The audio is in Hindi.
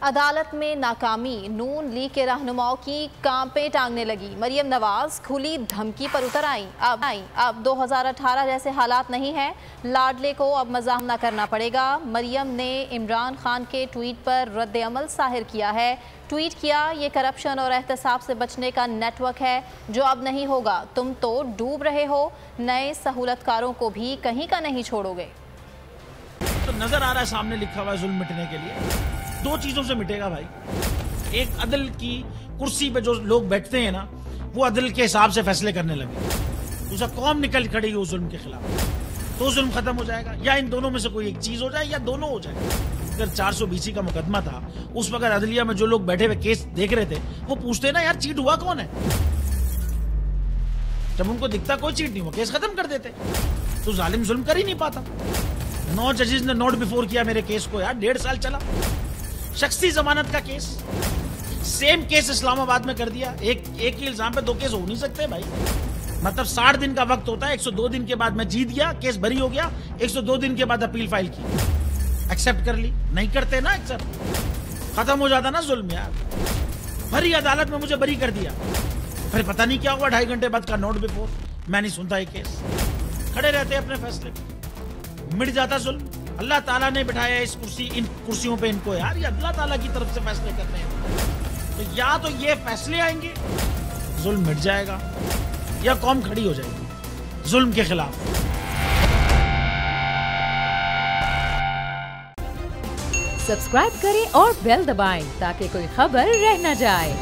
अदालत में नाकामी, नून लीग के रहनुमाओं की कांपे टांगने लगी। मरियम नवाज खुली धमकी पर उतर आई। अब 2018 जैसे हालात नहीं हैं, लाडले को अब मज़ाहमना करना पड़ेगा। मरियम ने इमरान खान के ट्वीट पर रद्द अमल ज़ाहिर किया है। ट्वीट किया, ये करप्शन और एहतसाब से बचने का नेटवर्क है जो अब नहीं होगा। तुम तो डूब रहे हो, नए सहूलतकारों को भी कहीं का नहीं छोड़ोगे। तो नजर आ रहा है सामने लिखा हुआ है जुल्म मिटने के लिए। दो चीजों से मिटेगा भाई, एक अदल की कुर्सी पे जो लोग बैठते हैं ना, वो अदल के हिसाब से फैसले करने लगे, दूसरा कौम निकल खड़ी उस जुल्म के खिलाफ, तो जुल्म खत्म हो जाएगा। या इन दोनों में से कोई एक चीज हो जाए या दोनों हो जाए। अगर 420 का मुकदमा था, उस वक्त अदलिया में जो लोग बैठे हुए केस देख रहे थे, वो पूछते ना यार चीट हुआ कौन है। जब उनको दिखता कोई चीट नहीं हुआ, केस खत्म कर देते। तो जालिम जुल्म कर ही नहीं पाता। 9 जजेस ने नोट बिफोर किया मेरे केस को यार, 1.5 साल चला। शख्सी जमानत का केस, सेम केस इस्लामाबाद में कर दिया। एक ही इल्जाम पे 2 केस हो नहीं सकते भाई। मतलब 60 दिन का वक्त होता है, 102 दिन के बाद मैं जीत गया, केस बरी हो गया, 102 दिन के बाद अपील फाइल की, एक्सेप्ट कर ली। नहीं करते ना एक्सेप्ट, खत्म हो जाता ना जुल्म यार। भरी अदालत में मुझे बरी कर दिया, फिर पता नहीं क्या हुआ, 2.5 घंटे बाद का नोट बिफोर, मैं नहीं सुनता ये केस। खड़े रहते अपने फैसले, मिट जाता जुल्म। अल्लाह ताला ने बिठाया इन कुर्सियों पे इनको यार, ये अल्लाह ताला की तरफ से फैसले करने हैं। तो या तो ये फैसले आएंगे, जुल्म मिट जाएगा, या कौम खड़ी हो जाएगी जुल्म के खिलाफ। सब्सक्राइब करें और बेल दबाएं ताकि कोई खबर रह न जाए।